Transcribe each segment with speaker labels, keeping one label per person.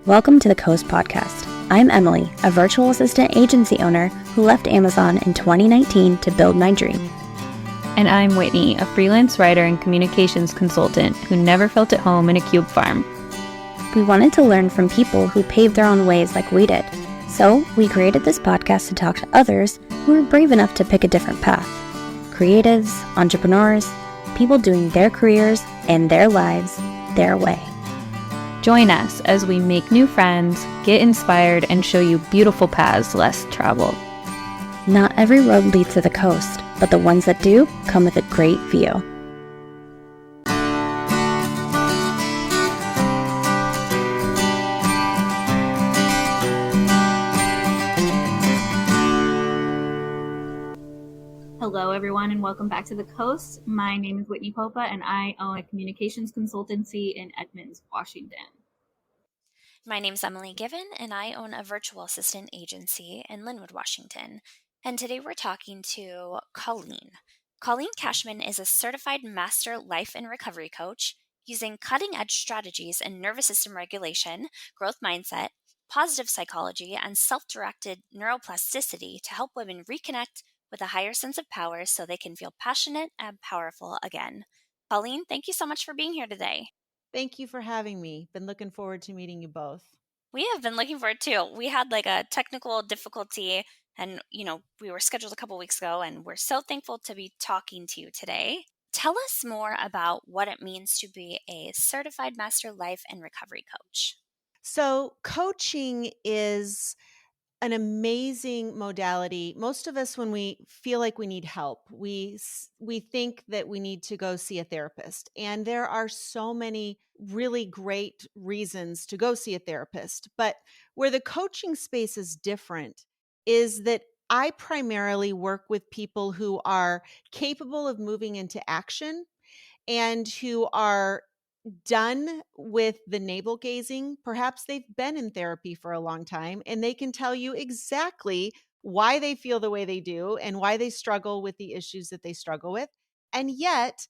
Speaker 1: Welcome to the Coast Podcast. I'm Emily, a virtual assistant agency owner who left Amazon in 2019 to build my dream.
Speaker 2: And I'm Whitney, a freelance writer and communications consultant who never felt at home in a cube farm.
Speaker 1: We wanted to learn from people who paved their own ways like we did. So we created this podcast to talk to others who were brave enough to pick a different path. Creatives, entrepreneurs, people doing their careers and their lives their way.
Speaker 2: Join us as we make new friends, get inspired, and show you beautiful paths less traveled.
Speaker 1: Not every road leads to the coast, but the ones that do come with a great view.
Speaker 3: Hello, everyone, and welcome back to The Coast. My name is Whitney Popa, and I own a communications consultancy in Edmonds, Washington.
Speaker 4: My name's Emily Given, and I own a virtual assistant agency in Lynnwood, Washington. And today we're talking to Colleen. Colleen Kachmann is a certified master life and recovery coach using cutting-edge strategies in nervous system regulation, growth mindset, positive psychology, and self-directed neuroplasticity to help women reconnect with a higher sense of power so they can feel passionate and powerful again. Colleen, thank you so much for being here today.
Speaker 5: Thank you for having me. Been looking forward to meeting you both.
Speaker 4: We have been looking forward to. We had like a technical difficulty and, we were scheduled a couple weeks ago, and we're so thankful to be talking to you today. Tell us more about what it means to be a certified master life and recovery coach.
Speaker 5: So coaching is an amazing modality. Most of us, when we feel like we need help, we think that we need to go see a therapist. And there are so many really great reasons to go see a therapist. But where the coaching space is different is that I primarily work with people who are capable of moving into action and who are done with the navel gazing. Perhaps they've been in therapy for a long time and they can tell you exactly why they feel the way they do and why they struggle with the issues that they struggle with. And yet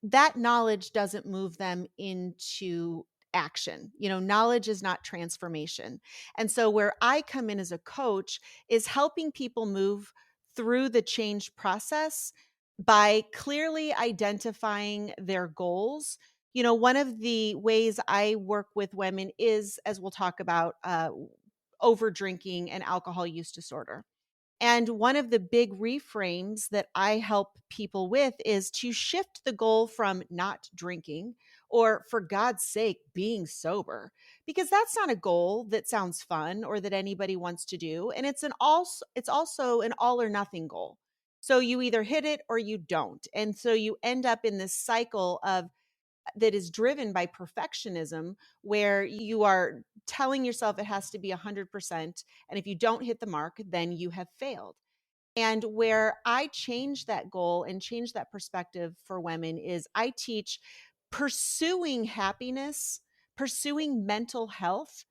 Speaker 5: that knowledge doesn't move them into action. Knowledge is not transformation. And so where I come in as a coach is helping people move through the change process by clearly identifying their goals. One of the ways I work with women is, as we'll talk about, over drinking and alcohol use disorder. And one of the big reframes that I help people with is to shift the goal from not drinking or, for God's sake, being sober, because that's not a goal that sounds fun or that anybody wants to do. And it's also an all or nothing goal. So you either hit it or you don't. And so you end up in this cycle that is driven by perfectionism, where you are telling yourself it has to be 100%. And if you don't hit the mark, then you have failed. And where I change that goal and change that perspective for women is I teach pursuing happiness, pursuing mental health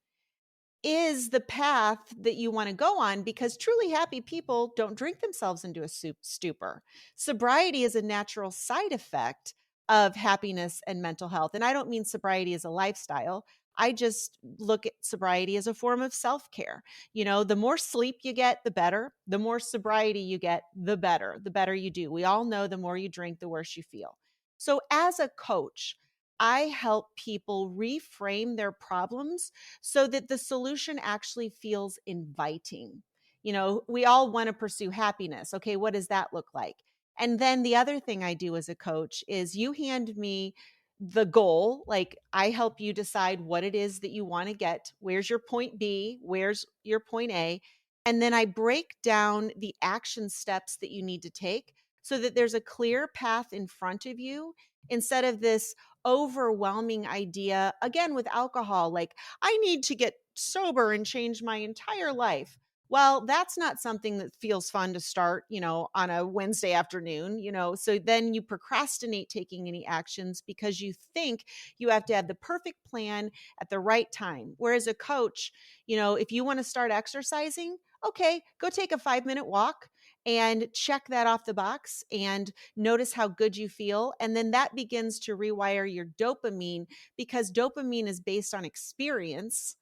Speaker 5: is the path that you want to go on, because truly happy people don't drink themselves into a stupor. Sobriety is a natural side effect of happiness and mental health. And I don't mean sobriety as a lifestyle. I just look at sobriety as a form of self-care. The more sleep you get, the better. The more sobriety you get, the better you do. We all know the more you drink, the worse you feel. So as a coach, I help people reframe their problems so that the solution actually feels inviting. We all want to pursue happiness. Okay, what does that look like? And then the other thing I do as a coach is you hand me the goal. Like, I help you decide what it is that you want to get. Where's your point B? Where's your point A? And then I break down the action steps that you need to take so that there's a clear path in front of you, instead of this overwhelming idea, again, with alcohol, like, I need to get sober and change my entire life. Well, that's not something that feels fun to start, on a Wednesday afternoon, so then you procrastinate taking any actions because you think you have to have the perfect plan at the right time. Whereas a coach, if you want to start exercising, okay, go take a 5-minute walk and check that off the box and notice how good you feel. And then that begins to rewire your dopamine, because dopamine is based on experience.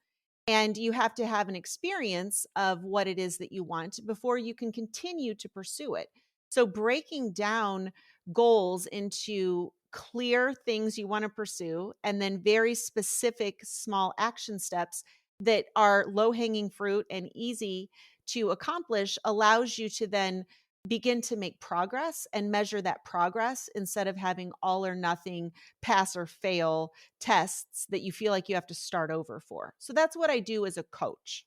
Speaker 5: And you have to have an experience of what it is that you want before you can continue to pursue it. So breaking down goals into clear things you want to pursue, and then very specific small action steps that are low hanging fruit and easy to accomplish allows you to then begin to make progress and measure that progress instead of having all or nothing pass or fail tests that you feel like you have to start over for. So that's what I do as a coach.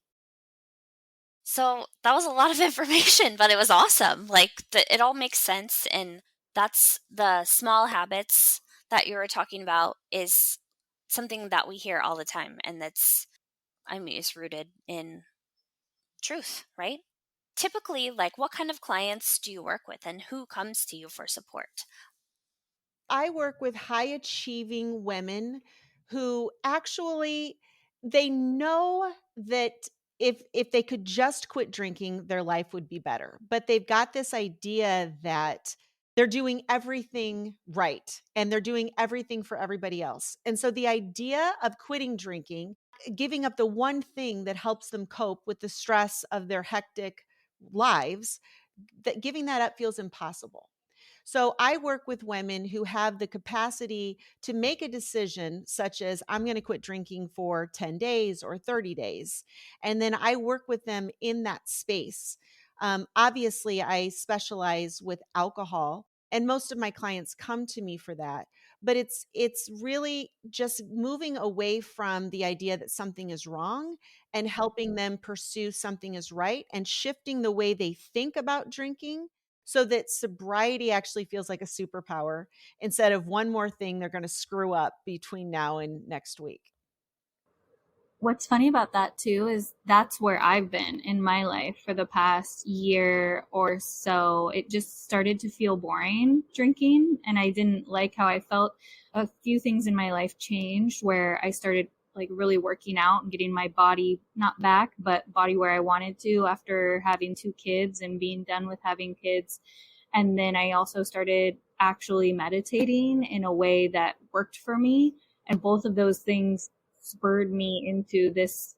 Speaker 4: So that was a lot of information, but it was awesome. Like it all makes sense. And that's the small habits that you were talking about is something that we hear all the time. And it's rooted in truth, right? Typically, like what kind of clients do you work with and who comes to you for support?
Speaker 5: I work with high achieving women who actually they know that if they could just quit drinking, their life would be better. But they've got this idea that they're doing everything right and they're doing everything for everybody else. And so the idea of quitting drinking, giving up the one thing that helps them cope with the stress of their hectic lives, that giving that up feels impossible. So I work with women who have the capacity to make a decision, such as I'm going to quit drinking for 10 days or 30 days. And then I work with them in that space. Obviously, I specialize with alcohol, and most of my clients come to me for that. But it's really just moving away from the idea that something is wrong and helping them pursue something is right and shifting the way they think about drinking so that sobriety actually feels like a superpower instead of one more thing they're going to screw up between now and next week.
Speaker 3: What's funny about that too is that's where I've been in my life for the past year or so. It just started to feel boring drinking, and I didn't like how I felt. A few things in my life changed where I started like really working out and getting my body not back, but body where I wanted to after having two kids and being done with having kids. And then I also started actually meditating in a way that worked for me. And both of those things spurred me into this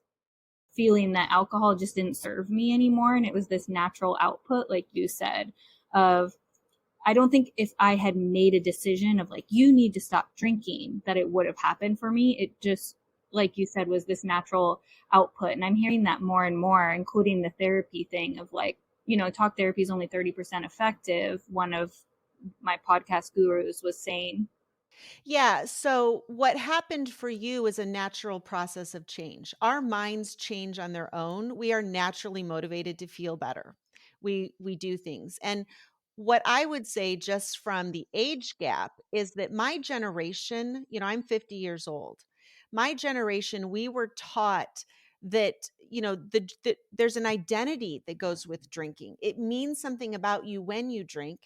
Speaker 3: feeling that alcohol just didn't serve me anymore. And it was this natural output, like you said, of I don't think if I had made a decision of like, you need to stop drinking, that it would have happened for me. It just, like you said, was this natural output. And I'm hearing that more and more, including the therapy thing of like, talk therapy is only 30% effective. One of my podcast gurus was saying.
Speaker 5: Yeah. So, what happened for you is a natural process of change. Our minds change on their own. We are naturally motivated to feel better. We do things. And what I would say, just from the age gap, is that my generation, I'm 50 years old. My generation, we were taught that there's an identity that goes with drinking. It means something about you when you drink,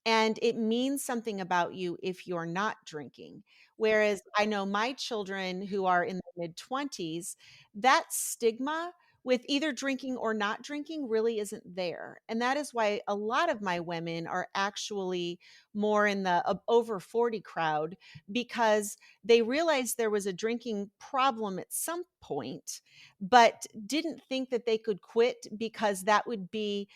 Speaker 5: and it means something about you if you're not drinking. Whereas I know my children who are in their mid 20s, that stigma with either drinking or not drinking really isn't there. And that is why a lot of my women are actually more in the over 40 crowd, because they realized there was a drinking problem at some point, but didn't think that they could quit because that would be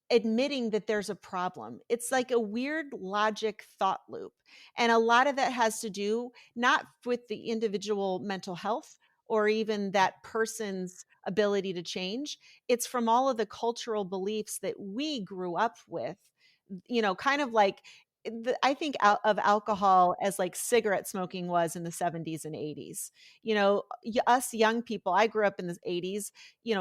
Speaker 5: admitting that there's a problem. It's like a weird logic thought loop. And a lot of that has to do not with the individual mental health or even that person's ability to change. It's from all of the cultural beliefs that we grew up with, kind of like I think of alcohol as like cigarette smoking was in the 70s and 80s. Us young people, I grew up in the 80s,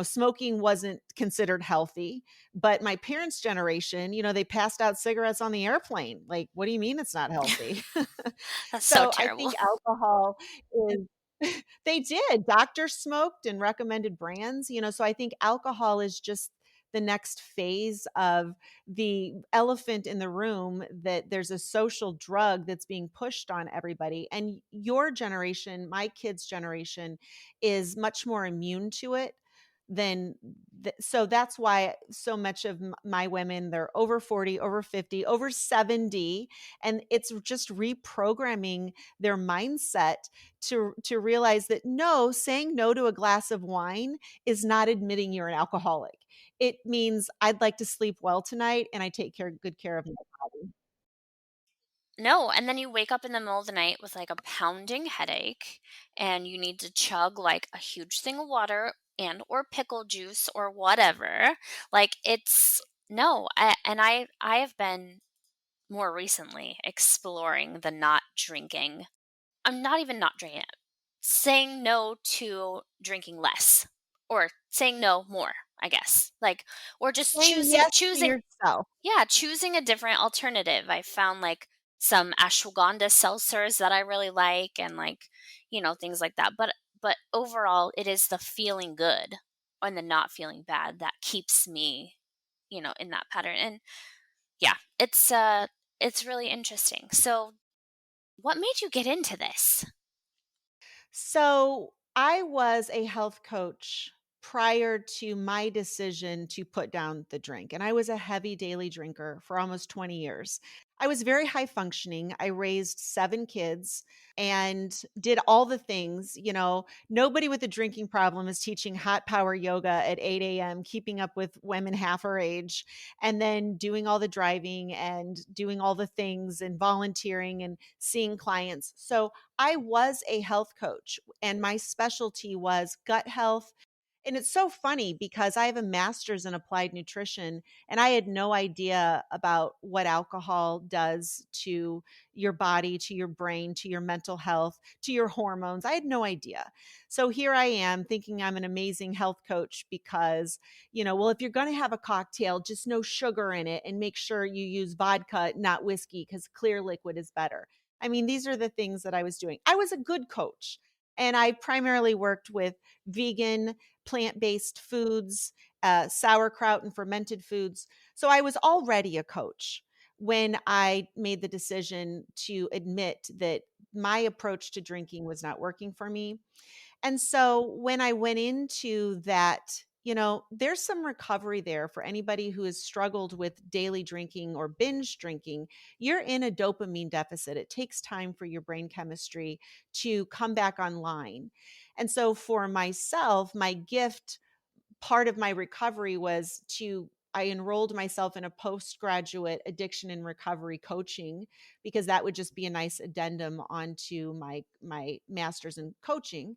Speaker 5: smoking wasn't considered healthy. But my parents' generation, they passed out cigarettes on the airplane. Like, what do you mean it's not healthy?
Speaker 4: That's so
Speaker 5: So I
Speaker 4: terrible.
Speaker 5: think alcohol is, they did. Doctors smoked and recommended brands, so I think alcohol is just the next phase of the elephant in the room, that there's a social drug that's being pushed on everybody. And your generation, my kids' generation, is much more immune to it. then so that's why so much of my women, they're over 40, over 50, over 70, and it's just reprogramming their mindset to realize that no, saying no to a glass of wine is not admitting you're an alcoholic. It means I'd like to sleep well tonight and I take good care of my body.
Speaker 4: No, and then you wake up in the middle of the night with like a pounding headache and you need to chug like a huge thing of water and or pickle juice or whatever. Like it's no, I have been more recently exploring the not drinking. I'm not even not drinking it. Saying no to drinking less or saying no more, I guess. Like or just
Speaker 5: Saying
Speaker 4: choosing
Speaker 5: yes to
Speaker 4: choosing
Speaker 5: yourself.
Speaker 4: yeah, choosing a different alternative. I found like some ashwagandha seltzers that I really like and like, things like that. But overall it is the feeling good and the not feeling bad that keeps me, in that pattern. And yeah, it's really interesting. So, what made you get into this?
Speaker 5: So I was a health coach prior to my decision to put down the drink. And I was a heavy daily drinker for almost 20 years. I was very high functioning. I raised 7 kids and did all the things. Nobody with a drinking problem is teaching hot power yoga at 8 a.m., keeping up with women half our age, and then doing all the driving and doing all the things and volunteering and seeing clients. So I was a health coach and my specialty was gut health. And it's so funny because I have a master's in applied nutrition and I had no idea about what alcohol does to your body, to your brain, to your mental health, to your hormones. I had no idea. So here I am thinking I'm an amazing health coach because, well, if you're going to have a cocktail, just no sugar in it and make sure you use vodka, not whiskey, because clear liquid is better. I mean, these are the things that I was doing. I was a good coach and I primarily worked with vegan, plant-based foods, sauerkraut and fermented foods. So I was already a coach when I made the decision to admit that my approach to drinking was not working for me. And so when I went into that, there's some recovery there for anybody who has struggled with daily drinking or binge drinking. You're in a dopamine deficit. It takes time for your brain chemistry to come back online. And so for myself, my gift, part of my recovery was I enrolled myself in a postgraduate addiction and recovery coaching because that would just be a nice addendum onto my master's in coaching.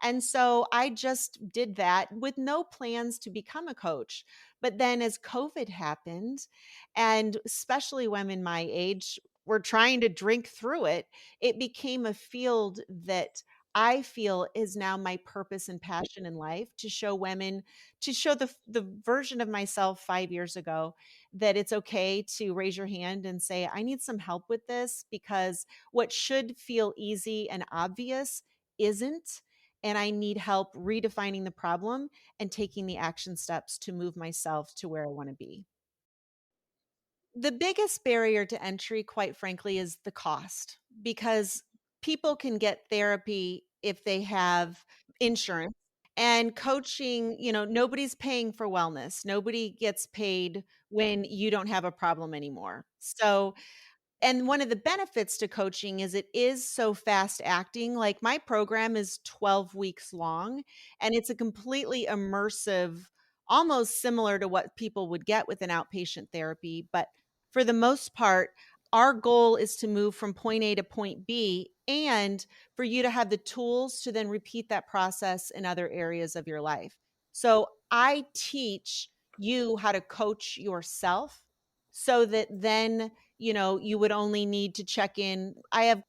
Speaker 5: And so I just did that with no plans to become a coach. But then as COVID happened, and especially women my age were trying to drink through it, it became a field that I feel is now my purpose and passion in life to show women, to show the version of myself 5 years ago that it's okay to raise your hand and say, I need some help with this because what should feel easy and obvious isn't, and I need help redefining the problem and taking the action steps to move myself to where I want to be. The biggest barrier to entry, quite frankly, is the cost because people can get therapy if they have insurance. And coaching, nobody's paying for wellness. Nobody gets paid when you don't have a problem anymore. So and one of the benefits to coaching is it is so fast acting. Like my program is 12 weeks long and it's a completely immersive, almost similar to what people would get with an outpatient therapy. But for the most part, our goal is to move from point A to point B and for you to have the tools to then repeat that process in other areas of your life. So I teach you how to coach yourself so that then you would only need to check in. I have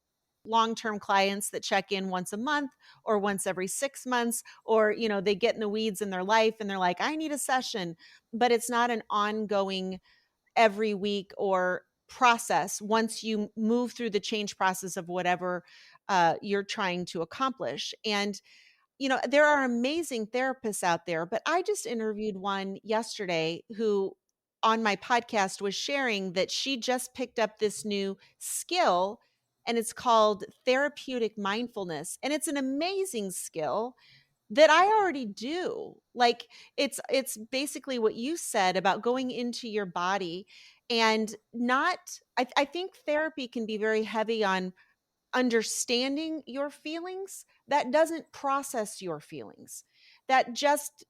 Speaker 5: long-term clients that check in once a month or once every 6 months, or, they get in the weeds in their life and they're like, I need a session, but it's not an ongoing every week or process once you move through the change process of whatever you're trying to accomplish. And there are amazing therapists out there, but I just interviewed one yesterday who on my podcast was sharing that she just picked up this new skill and it's called therapeutic mindfulness. And it's an amazing skill. that I already do. Like it's basically what you said about going into your body and not I think therapy can be very heavy on understanding your feelings. That doesn't process your feelings. That just,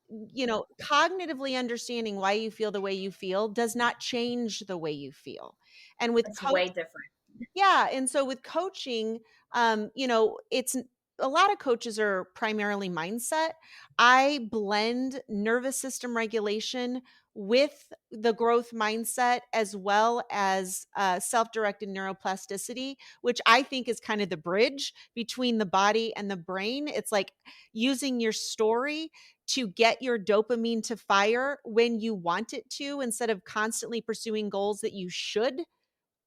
Speaker 5: cognitively understanding why you feel the way you feel does not change the way you feel. And with
Speaker 3: It's
Speaker 5: coach
Speaker 3: way different.
Speaker 5: yeah, and so with coaching, it's a lot of coaches are primarily mindset. I blend nervous system regulation with the growth mindset as well as self-directed neuroplasticity, which I think is kind of the bridge between the body and the brain. It's like using your story to get your dopamine to fire when you want it to, instead of constantly pursuing goals that you should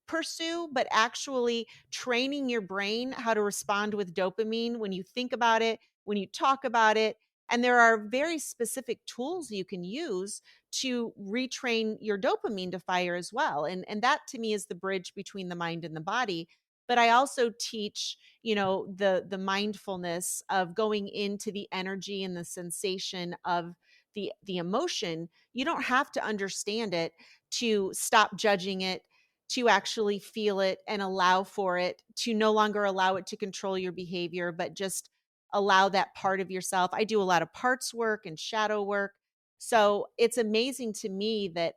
Speaker 5: pursue, but actually training your brain how to respond with dopamine when you think about it, when you talk about it. And there are very specific tools you can use to retrain your dopamine to fire as well. And that to me is the bridge between the mind and the body. But I also teach, the mindfulness of going into the energy and the sensation of the emotion. You don't have to understand it to stop judging it, to actually feel it and allow for it, to no longer allow it to control your behavior, but just allow that part of yourself. I do a lot of parts work and shadow work. So it's amazing to me that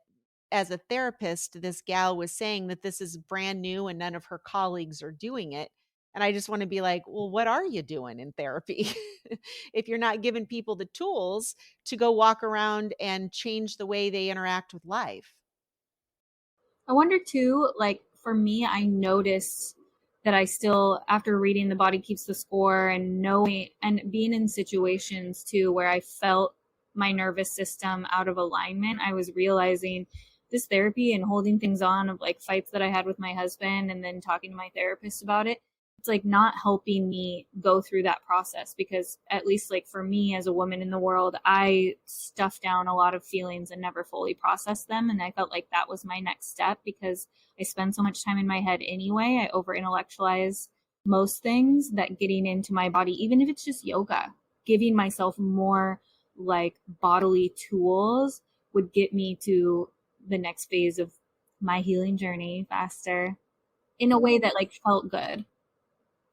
Speaker 5: as a therapist, this gal was saying that this is brand new and none of her colleagues are doing it. And I just want to be like, well, what are you doing in therapy if you're not giving people the tools to go walk around and change the way they interact with life?
Speaker 3: I wonder too, like for me, I noticed that I still, after reading The Body Keeps the Score and knowing and being in situations too where I felt my nervous system out of alignment, I was realizing this therapy and holding things on of like fights that I had with my husband and then talking to my therapist about it. It's like not helping me go through that process because, at least like for me as a woman in the world, I stuffed down a lot of feelings and never fully processed them. And I felt like that was my next step because I spend so much time in my head anyway. I over intellectualize most things, that getting into my body, even if it's just yoga, giving myself more like bodily tools would get me to the next phase of my healing journey faster in a way that like felt good.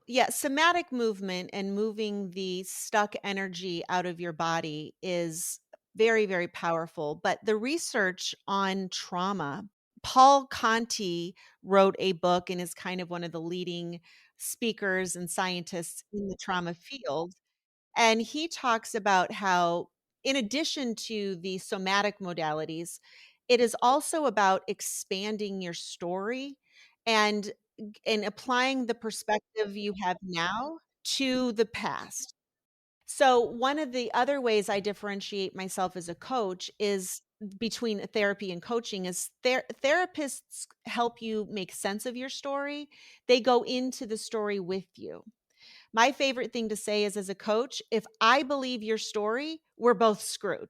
Speaker 5: Yeah, somatic movement and moving the stuck energy out of your body is very, very powerful. But the research on trauma, Paul Conti wrote a book and is kind of one of the leading speakers and scientists in the trauma field. And he talks about how, in addition to the somatic modalities, it is also about expanding your story and applying the perspective you have now to the past. So one of the other ways I differentiate myself as a coach is between therapy and coaching is therapists help you make sense of your story. They go into the story with you. My favorite thing to say is, as a coach, if I believe your story, we're both screwed.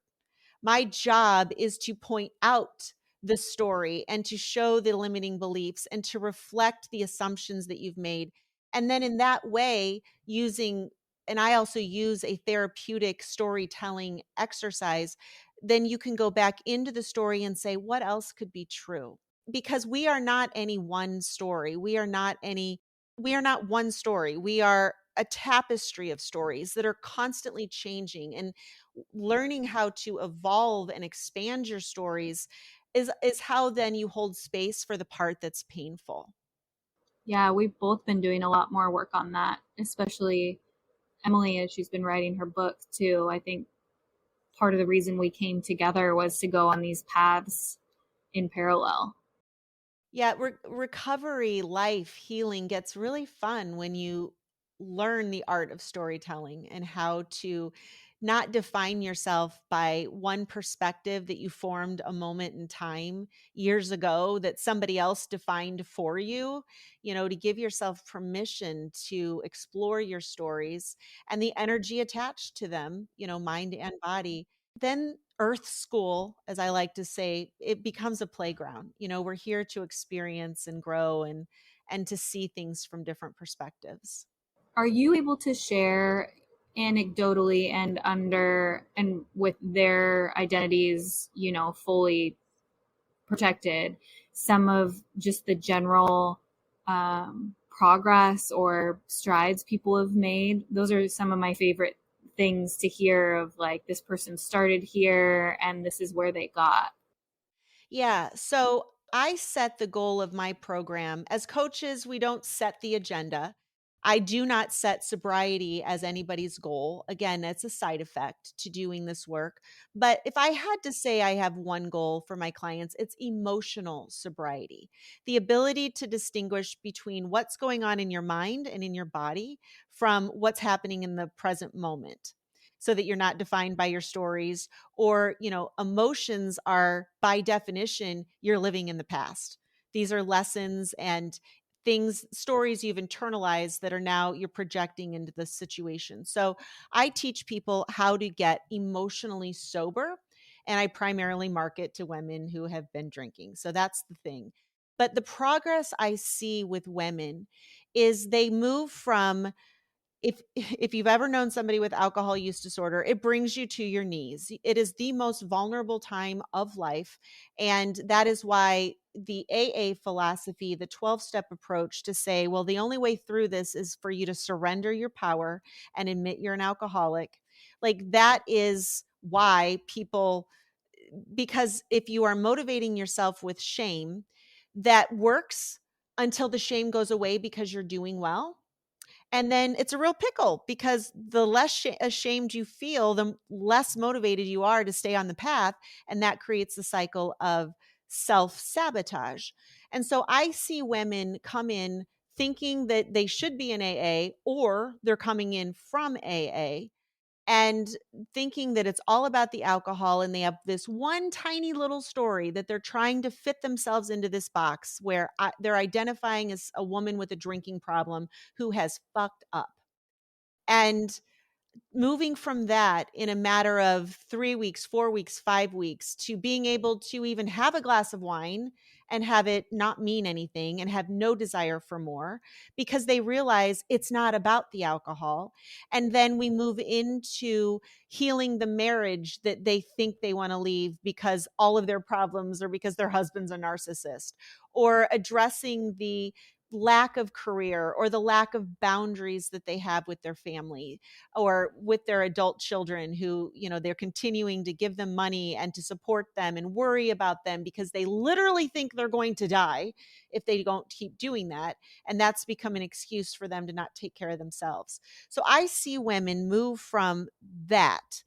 Speaker 5: My job is to point out the story and to show the limiting beliefs and to reflect the assumptions that you've made. And then in that way, and I also use a therapeutic storytelling exercise, then you can go back into the story and say, what else could be true? Because we are not any one story. We are not one story. We are a tapestry of stories that are constantly changing, and learning how to evolve and expand your stories is how then you hold space for the part that's painful.
Speaker 3: Yeah, we've both been doing a lot more work on that, especially Emily as she's been writing her book too. I think part of the reason we came together was to go on these paths in parallel.
Speaker 5: Yeah, recovery, life, healing gets really fun when you learn the art of storytelling and how to not define yourself by one perspective that you formed a moment in time years ago that somebody else defined for you, to give yourself permission to explore your stories and the energy attached to them, mind and body. Then earth school, as I like to say, it becomes a playground. We're here to experience and grow and to see things from different perspectives.
Speaker 3: Are you able to share anecdotally and with their identities, fully protected, some of just the general progress or strides people have made. Those are some of my favorite things to hear of, like, this person started here and this is where they got.
Speaker 5: Yeah. So I set the goal of my program. As coaches, we don't set the agenda. I do not set sobriety as anybody's goal. Again, that's a side effect to doing this work. But if I had to say I have one goal for my clients, it's emotional sobriety. The ability to distinguish between what's going on in your mind and in your body from what's happening in the present moment, so that you're not defined by your stories, or emotions are, by definition, you're living in the past. These are lessons and things, stories you've internalized that are now you're projecting into the situation. So I teach people how to get emotionally sober, and I primarily market to women who have been drinking. So that's the thing. But the progress I see with women is they move from, if you've ever known somebody with alcohol use disorder, it brings you to your knees. It is the most vulnerable time of life. And that is why the AA philosophy, the 12-step approach to say, well, the only way through this is for you to surrender your power and admit you're an alcoholic. Like, that is why people, because if you are motivating yourself with shame, that works until the shame goes away because you're doing well. And then it's a real pickle, because the less ashamed you feel, the less motivated you are to stay on the path. And that creates a cycle of self-sabotage. And so I see women come in thinking that they should be in AA, or they're coming in from AA and thinking that it's all about the alcohol, and they have this one tiny little story that they're trying to fit themselves into this box where they're identifying as a woman with a drinking problem who has fucked up. And moving from that in a matter of 3 weeks, 4 weeks, 5 weeks, to being able to even have a glass of wine and have it not mean anything and have no desire for more, because they realize it's not about the alcohol. And then we move into healing the marriage that they think they want to leave because all of their problems, or because their husband's a narcissist, or addressing the lack of career or the lack of boundaries that they have with their family or with their adult children, who, they're continuing to give them money and to support them and worry about them because they literally think they're going to die if they don't keep doing that. And that's become an excuse for them to not take care of themselves. So I see women move from that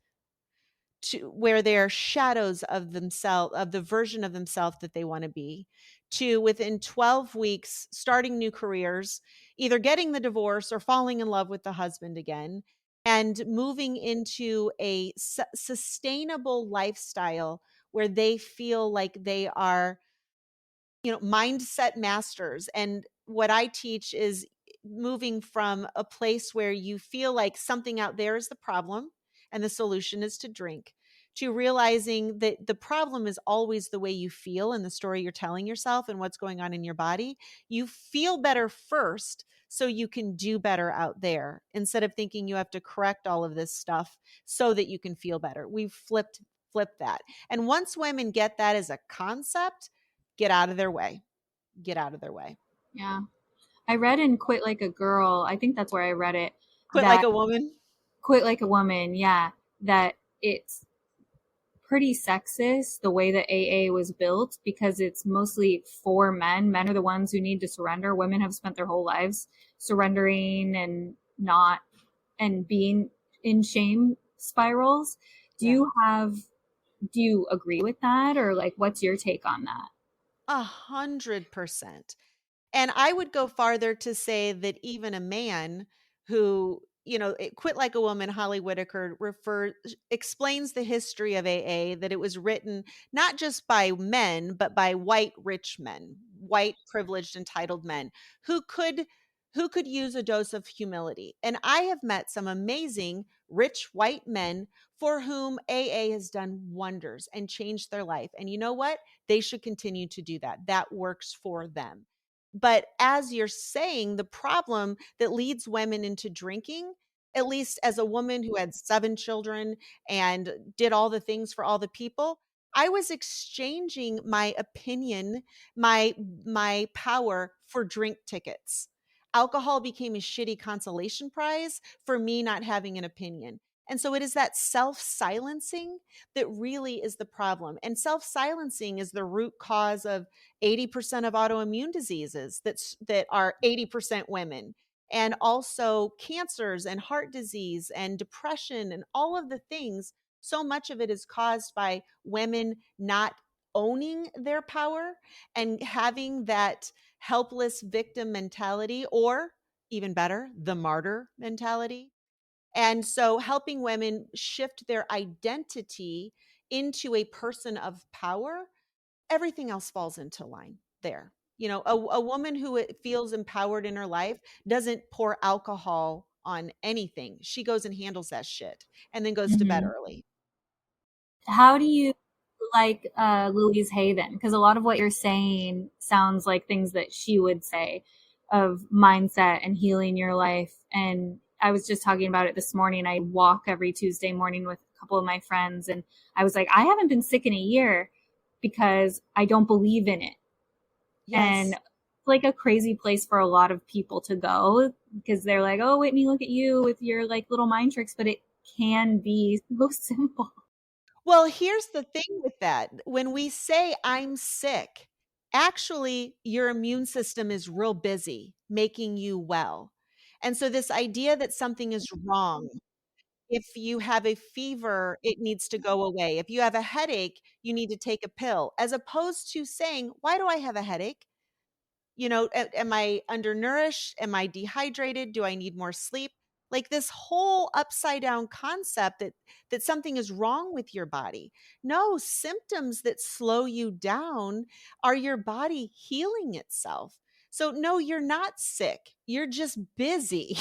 Speaker 5: to where they're shadows of themselves, of the version of themselves that they want to be, to within 12 weeks starting new careers, either getting the divorce or falling in love with the husband again, and moving into a sustainable lifestyle where they feel like they are, mindset masters. And what I teach is moving from a place where you feel like something out there is the problem and the solution is to drink, to realizing that the problem is always the way you feel and the story you're telling yourself and what's going on in your body. You feel better first so you can do better out there, instead of thinking you have to correct all of this stuff so that you can feel better. We've flipped that. And once women get that as a concept, get out of their way. Get out of their way.
Speaker 3: Yeah. I read in Quit Like a Girl, I think that's where I read it,
Speaker 5: Quit like a woman.
Speaker 3: Quit Like a Woman, yeah, that it's pretty sexist the way that AA was built, because it's mostly for men. Men are the ones who need to surrender. Women have spent their whole lives surrendering and not, and being in shame spirals. Do you agree with that, or like, what's your take on that?
Speaker 5: 100%. And I would go farther to say that even a man who, Quit Like a Woman, Holly Whitaker explains the history of AA, that it was written not just by men, but by white rich men, white privileged entitled men who could use a dose of humility. And I have met some amazing rich white men for whom AA has done wonders and changed their life. And you know what? They should continue to do that. That works for them. But as you're saying, the problem that leads women into drinking, at least as a woman who had 7 children and did all the things for all the people, I was exchanging my opinion, my my power for drink tickets. Alcohol became a shitty consolation prize for me not having an opinion. And so it is that self-silencing that really is the problem. And self-silencing is the root cause of 80% of autoimmune diseases that are 80% women, and also cancers and heart disease and depression and all of the things. So much of it is caused by women not owning their power and having that helpless victim mentality, or even better, the martyr mentality. And so helping women shift their identity into a person of power, everything else falls into line there. A woman who feels empowered in her life doesn't pour alcohol on anything. She goes and handles that shit and then goes to bed
Speaker 3: Mhm.
Speaker 5: early.
Speaker 3: How do you like Louise Hay then? Because a lot of what you're saying sounds like things that she would say of mindset and healing your life. And I was just talking about it this morning. I walk every Tuesday morning with a couple of my friends, and I was like, I haven't been sick in a year because I don't believe in it. And
Speaker 5: Yes.
Speaker 3: it's like a crazy place for a lot of people to go because they're like, oh, Whitney, look at you with your like little mind tricks, but it can be so simple.
Speaker 5: Well, here's the thing with that. When we say I'm sick, actually, your immune system is real busy making you well. And so, this idea that something is wrong, if you have a fever, it needs to go away. If you have a headache, you need to take a pill, as opposed to saying, why do I have a headache? Am I undernourished? Am I dehydrated? Do I need more sleep? Like this whole upside down concept that something is wrong with your body. No, symptoms that slow you down are your body healing itself. So no, you're not sick. You're just busy.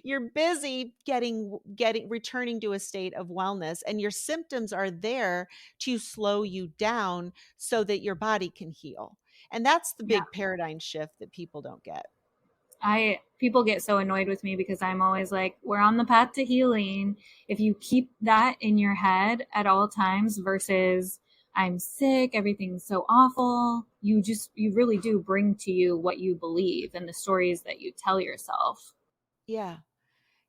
Speaker 5: You're busy getting returning to a state of wellness, and your symptoms are there to slow you down so that your body can heal. And that's the
Speaker 3: Yeah.
Speaker 5: big paradigm shift that people don't get.
Speaker 3: People get so annoyed with me because I'm always like, we're on the path to healing. If you keep that in your head at all times versus I'm sick, everything's so awful, you really do bring to you what you believe and the stories that you tell yourself.
Speaker 5: Yeah.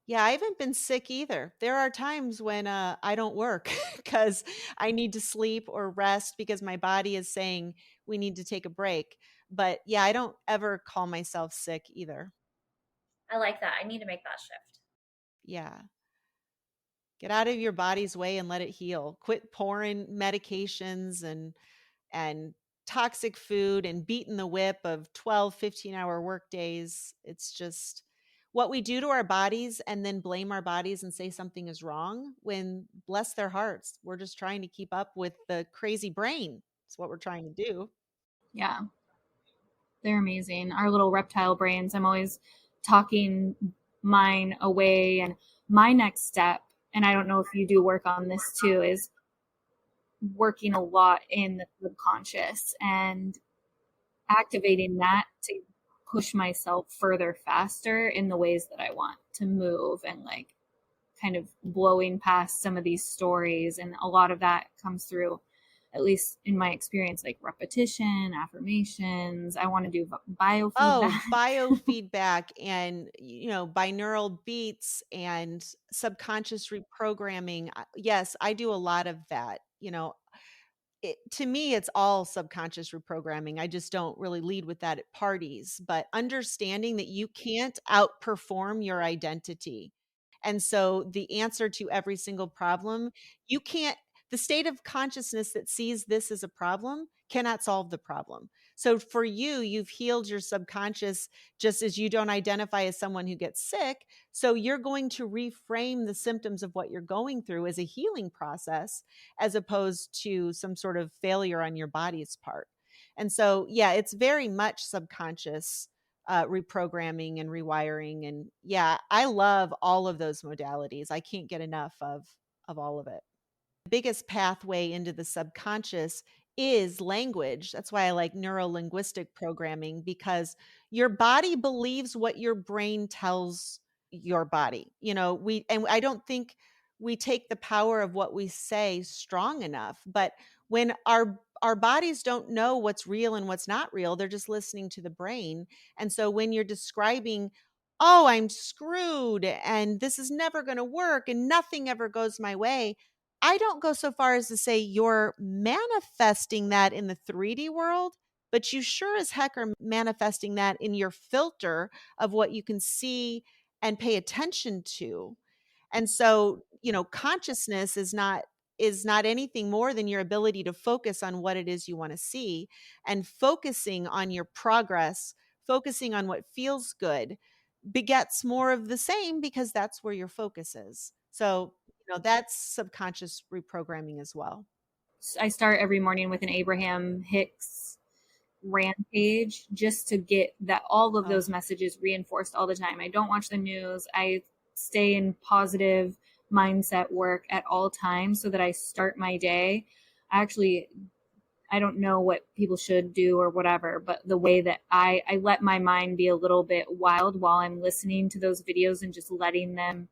Speaker 5: Yeah, I haven't been sick either. There are times when I don't work because I need to sleep or rest because my body is saying we need to take a break. But yeah, I don't ever call myself sick either.
Speaker 1: I like that. I need to make that shift.
Speaker 5: Yeah. Get out of your body's way and let it heal. Quit pouring medications and toxic food and beating the whip of 12, 15-hour work days. It's just what we do to our bodies and then blame our bodies and say something is wrong when, bless their hearts, we're just trying to keep up with the crazy brain. It's what we're trying to do.
Speaker 3: Yeah, they're amazing. Our little reptile brains. I'm always talking mine away. And my next step, and I don't know if you do work on this too, is working a lot in the subconscious and activating that to push myself further faster in the ways that I want to move, and like kind of blowing past some of these stories. And a lot of that comes through, at least in my experience, like repetition, affirmations. I want to do biofeedback.
Speaker 5: Oh, biofeedback and binaural beats and subconscious reprogramming. Yes, I do a lot of that. To me, it's all subconscious reprogramming. I just don't really lead with that at parties, but understanding that you can't outperform your identity. And so the answer to every single problem, you can't, the state of consciousness that sees this as a problem cannot solve the problem. So for you, you've healed your subconscious just as you don't identify as someone who gets sick. So you're going to reframe the symptoms of what you're going through as a healing process, as opposed to some sort of failure on your body's part. And so, yeah, it's very much subconscious reprogramming and rewiring. And yeah, I love all of those modalities. I can't get enough of all of it. The biggest pathway into the subconscious is language. That's why I like neuro linguistic programming, because your body believes what your brain tells your body. And I don't think we take the power of what we say strong enough. But when our bodies don't know what's real and what's not real, they're just listening to the brain. And so when you're describing, oh, I'm screwed and this is never going to work and nothing ever goes my way, I don't go so far as to say you're manifesting that in the 3D world, but you sure as heck are manifesting that in your filter of what you can see and pay attention to. And so, consciousness is not anything more than your ability to focus on what it is you want to see, and focusing on your progress, focusing on what feels good begets more of the same, because that's where your focus is. So, that's subconscious reprogramming as well.
Speaker 3: I start every morning with an Abraham Hicks rampage just to get that all of those messages reinforced all the time. I don't watch the news. I stay in positive mindset work at all times so that I start my day. I don't know what people should do or whatever, but the way that I let my mind be a little bit wild while I'm listening to those videos and just letting them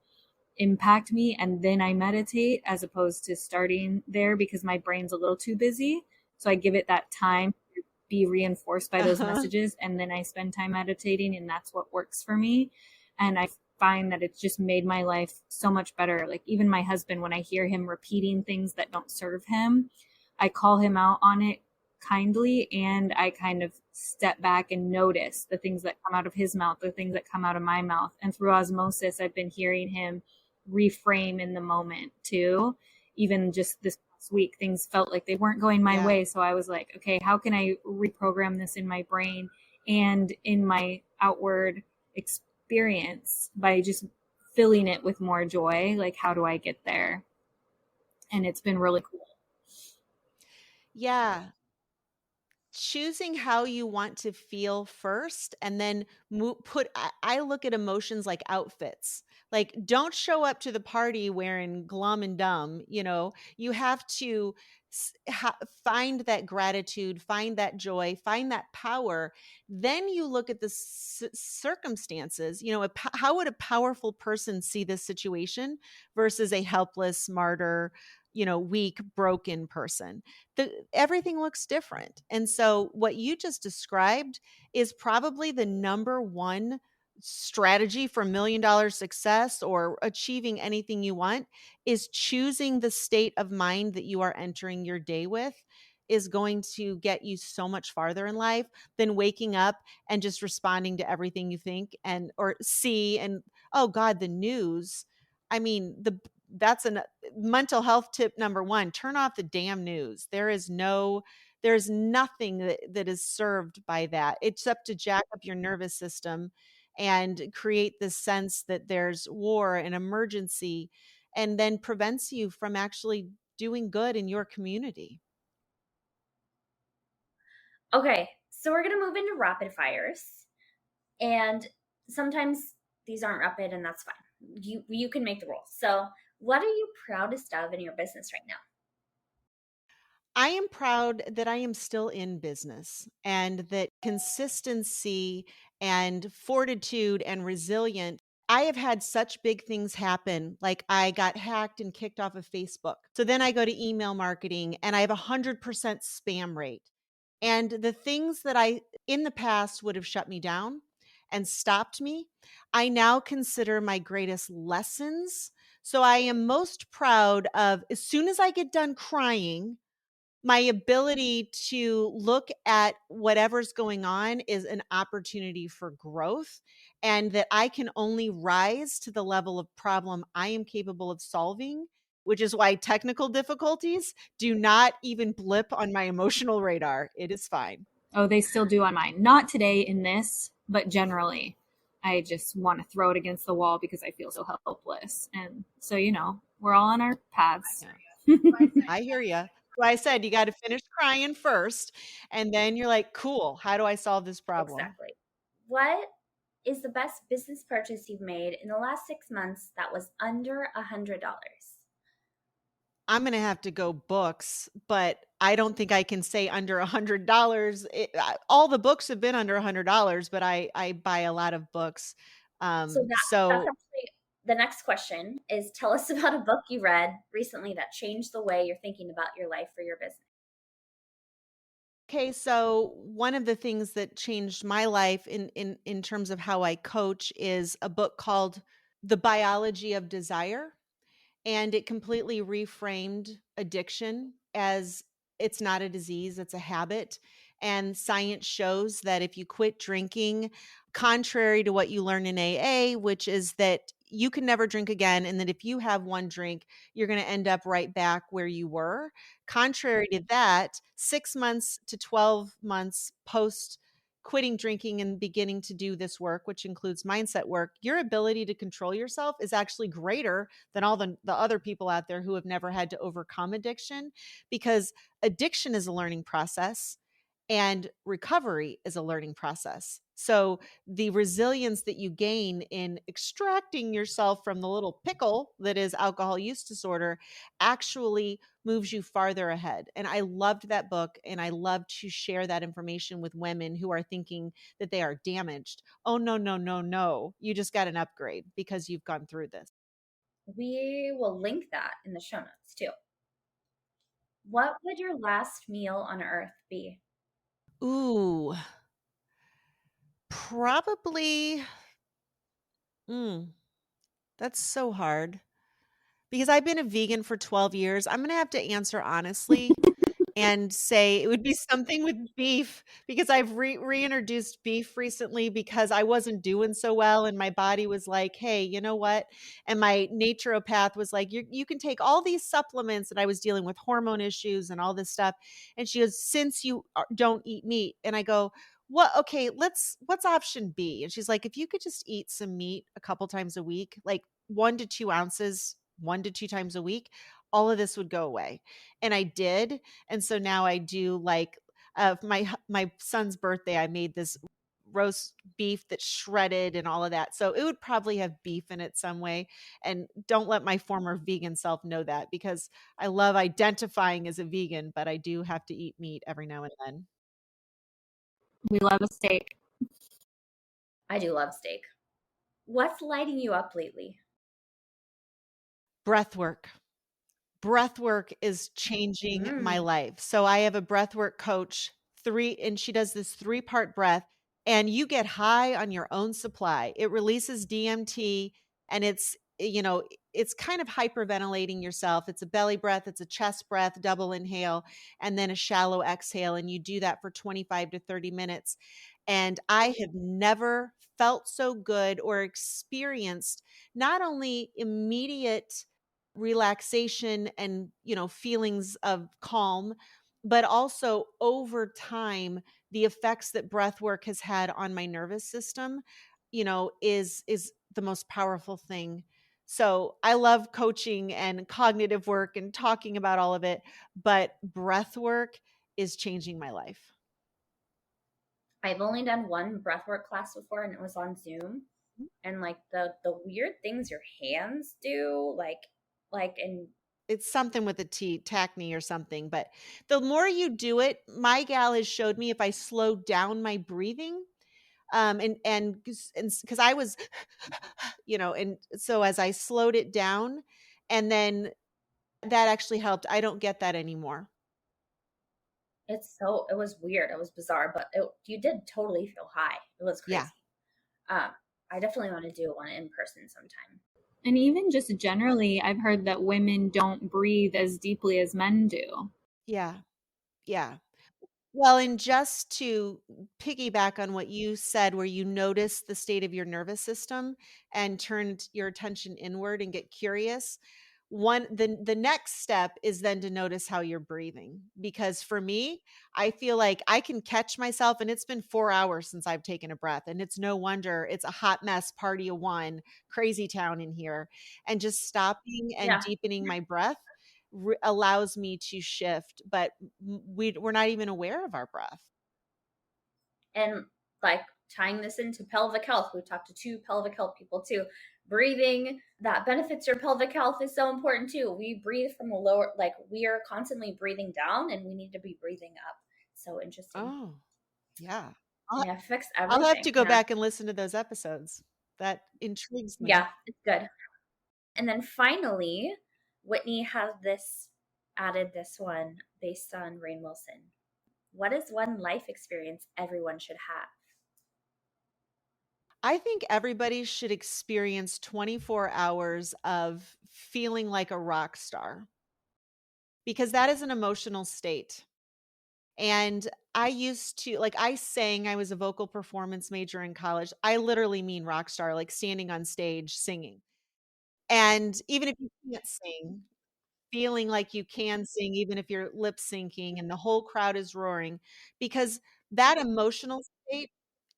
Speaker 3: impact me, and then I meditate, as opposed to starting there because my brain's a little too busy. So I give it that time to be reinforced by those messages, and then I spend time meditating, and that's what works for me. And I find that it's just made my life so much better. Like, even my husband, when I hear him repeating things that don't serve him, I call him out on it kindly, and I kind of step back and notice the things that come out of his mouth, the things that come out of my mouth. And through osmosis, I've been hearing him reframe in the moment too. Even just this past week, things felt like they weren't going my way. So I was like, okay, how can I reprogram this in my brain and in my outward experience by just filling it with more joy? Like, how do I get there? And it's been really cool.
Speaker 5: Yeah. Choosing how you want to feel first, and then I look at emotions like outfits. Like, don't show up to the party wearing glum and dumb. You have to find that gratitude, find that joy, find that power. Then you look at the circumstances. How would a powerful person see this situation versus a helpless martyr, weak, broken person? Everything looks different. And so what you just described is probably the number one strategy for $1 million success or achieving anything you want, is choosing the state of mind that you are entering your day with is going to get you so much farther in life than waking up and just responding to everything you think and or see. And, oh God, the news. I mean, that's a mental health tip number one: turn off the damn news. There's nothing that is served by that, except to jack up your nervous system and create this sense that there's war and emergency, and then prevents you from actually doing good in your community.
Speaker 6: Okay, so we're going to move into rapid fires. And sometimes these aren't rapid, and that's fine. You can make the rules. So, what are you proudest of in your business right now?
Speaker 5: I am proud that I am still in business, and that consistency and fortitude and resilient. I have had such big things happen. Like, I got hacked and kicked off of Facebook. So then I go to email marketing and I have 100% spam rate. And the things that I in the past would have shut me down and stopped me, I now consider my greatest lessons. So I am most proud of, as soon as I get done crying, my ability to look at whatever's going on is an opportunity for growth, and that I can only rise to the level of problem I am capable of solving, which is why technical difficulties do not even blip on my emotional radar. It is fine.
Speaker 3: Oh, they still do on mine. Not today in this, but generally. I just want to throw it against the wall because I feel so helpless. And so, we're all on our paths.
Speaker 5: I hear you. So I said, you got to finish crying first, and then you're like, cool, how do I solve this problem?
Speaker 6: Exactly. What is the best business purchase you've made in the last 6 months that was under $100?
Speaker 5: I'm going to have to go books, but I don't think I can say under $100. All the books have been under $100, but I buy a lot of books.
Speaker 6: So that's
Speaker 5: So
Speaker 6: actually the next question is, tell us about a book you read recently that changed the way you're thinking about your life or your business.
Speaker 5: okay, so one of the things that changed my life in terms of how I coach is a book called The Biology of Desire. And it completely reframed addiction as it's not a disease, it's a habit. And science shows that if you quit drinking, contrary to what you learn in AA, which is that you can never drink again, and that if you have one drink, you're going to end up right back where you were. Contrary to that, 6 months to 12 months post quitting drinking and beginning to do this work, which includes mindset work, your ability to control yourself is actually greater than all the other people out there who have never had to overcome addiction, because addiction is a learning process and recovery is a learning process. So the resilience that you gain in extracting yourself from the little pickle that is alcohol use disorder actually moves you farther ahead. And I loved that book, and I love to share that information with women who are thinking that they are damaged. Oh, no, no, no, no. You just got an upgrade because you've gone through this.
Speaker 6: We will link that in the show notes too. What would your last meal on earth be?
Speaker 5: Ooh, probably. That's so hard because I've been a vegan for 12 years. I'm going to have to answer honestly and say it would be something with beef, because I've reintroduced beef recently because I wasn't doing so well and my body was like, "Hey, you know what?" And my naturopath was like, "You can take all these supplements," and I was dealing with hormone issues and all this stuff. And she goes, "Since you don't eat meat." And I go, "What? Okay, what's option B?" And she's like, "If you could just eat some meat a couple times a week, like 1 to 2 ounces, 1 to 2 times a week, all of this would go away." And I did. And so now I do like my son's birthday, I made this roast beef that's shredded and all of that. So it would probably have beef in it some way. And don't let my former vegan self know that, because I love identifying as a vegan, but I do have to eat meat every now and then.
Speaker 3: We love a steak.
Speaker 6: I do love steak. What's lighting you up lately?
Speaker 5: Breath work. Breath work is changing my life. So I have a breath work coach, and she does this 3-part breath, and you get high on your own supply. It releases DMT, and it's kind of hyperventilating yourself. It's a belly breath, it's a chest breath, double inhale, and then a shallow exhale. And you do that for 25 to 30 minutes. And I have never felt so good or experienced not only immediate relaxation and feelings of calm, but also over time the effects that breath work has had on my nervous system is the most powerful thing. So I love coaching and cognitive work and talking about all of it, but breath work is changing my life.
Speaker 6: I've only done one breathwork class before, and it was on Zoom. And like the weird things your hands do, and
Speaker 5: It's something with a T, Tacne or something. But the more you do it, my gal has showed me, if I slow down my breathing, and because I was, and so as I slowed it down, and then that actually helped. I don't get that anymore.
Speaker 6: it was weird. It was bizarre, but you did totally feel high. It was crazy.
Speaker 5: Yeah.
Speaker 6: I definitely want to do one in person sometime.
Speaker 3: And even just generally, I've heard that women don't breathe as deeply as men do.
Speaker 5: Yeah. Yeah. Well, and just to piggyback on what you said, where you notice the state of your nervous system and turned your attention inward and get curious, the next step is then to notice how you're breathing. Because for me, I feel like I can catch myself, and it's been 4 hours since I've taken a breath, and it's no wonder. It's a hot mess, party of one, crazy town in here. And just stopping and
Speaker 6: Yeah.
Speaker 5: deepening my breath allows me to shift, but we're not even aware of our breath.
Speaker 6: And like tying this into pelvic health, we talked to 2 pelvic health people too. Breathing that benefits your pelvic health is so important too. We breathe from a lower, like we are constantly breathing down, and we need to be breathing up. So interesting.
Speaker 5: Oh, yeah.
Speaker 6: Yeah, it affects
Speaker 5: I'll have
Speaker 6: everything.
Speaker 5: to go
Speaker 6: Yeah.
Speaker 5: back and listen to those episodes. That intrigues me.
Speaker 6: Yeah, it's good. And then finally, Whitney has added this one based on Rainn Wilson. What is one life experience everyone should have?
Speaker 5: I think everybody should experience 24 hours of feeling like a rock star, because that is an emotional state. And I used to, like, I sang, I was a vocal performance major in college. I literally mean rock star, like standing on stage singing. And even if you can't sing, feeling like you can sing, even if you're lip syncing and the whole crowd is roaring, because that emotional state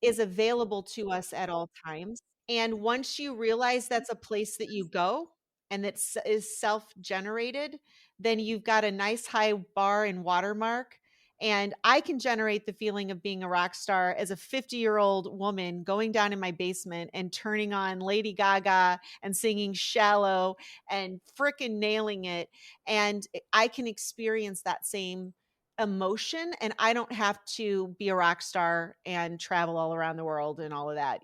Speaker 5: is available to us at all times. And once you realize that's a place that you go and that is self generated, then you've got a nice high bar and watermark. And I can generate the feeling of being a rock star as a 50-year-old woman going down in my basement and turning on Lady Gaga and singing Shallow and frickin' nailing it. And I can experience that same emotion, and I don't have to be a rock star and travel all around the world and all of that.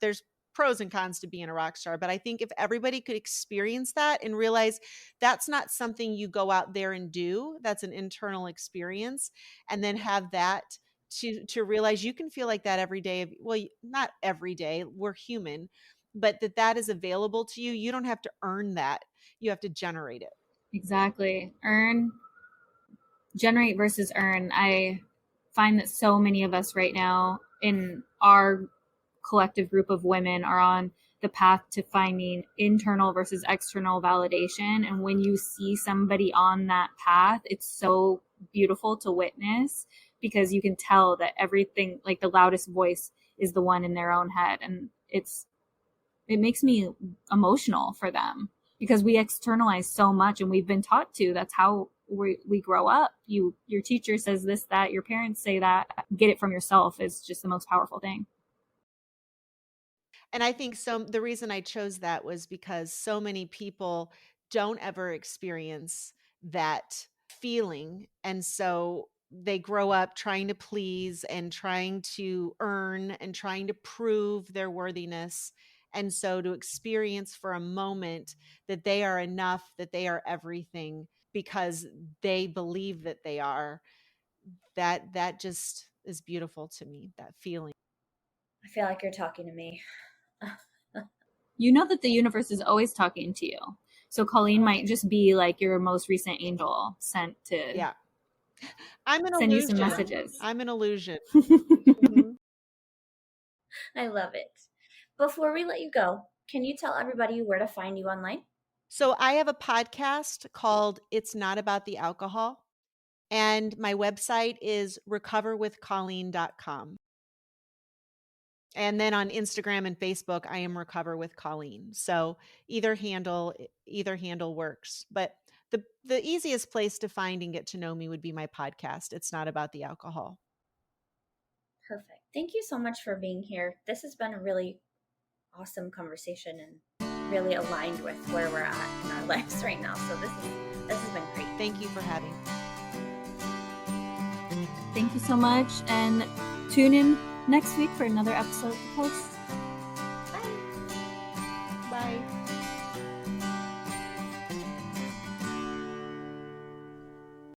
Speaker 5: There's pros and cons to being a rock star, but I think if everybody could experience that and realize that's not something you go out there and do, that's an internal experience, and then have that to realize you can feel like that every day. Well, not every day, we're human, but that is available to you. You don't have to earn that. You have to generate it.
Speaker 3: Exactly. Generate versus earn. I find that so many of us right now in our collective group of women are on the path to finding internal versus external validation. And when you see somebody on that path, it's so beautiful to witness, because you can tell that everything, like the loudest voice is the one in their own head. And it makes me emotional for them, because we externalize so much and we've been taught to. That's how we grow up. Your teacher says this, that, your parents say that. Get it from yourself is just the most powerful thing.
Speaker 5: And I think the reason I chose that was because so many people don't ever experience that feeling. And so they grow up trying to please and trying to earn and trying to prove their worthiness. And so to experience for a moment that they are enough, that they are everything because they believe that they are, that just is beautiful to me, that feeling.
Speaker 6: I feel like you're talking to me.
Speaker 3: You know that the universe is always talking to you. So Colleen might just be like your most recent angel sent to
Speaker 5: I'm an
Speaker 3: send
Speaker 5: illusion.
Speaker 3: you some messages.
Speaker 5: I'm an illusion. Mhm.
Speaker 6: I love it. Before we let you go, can you tell everybody where to find you online?
Speaker 5: So I have a podcast called It's Not About the Alcohol, and my website is recoverwithcolleen.com. And then on Instagram and Facebook, I am Recover with Colleen. So either handle works. But the easiest place to find and get to know me would be my podcast. It's Not About the Alcohol.
Speaker 6: Perfect. Thank you so much for being here. This has been a really awesome conversation and really aligned with where we're at in our lives right now. So this has been great.
Speaker 5: Thank you for having me.
Speaker 3: Thank you so much, and tune in next week for another episode of the Post.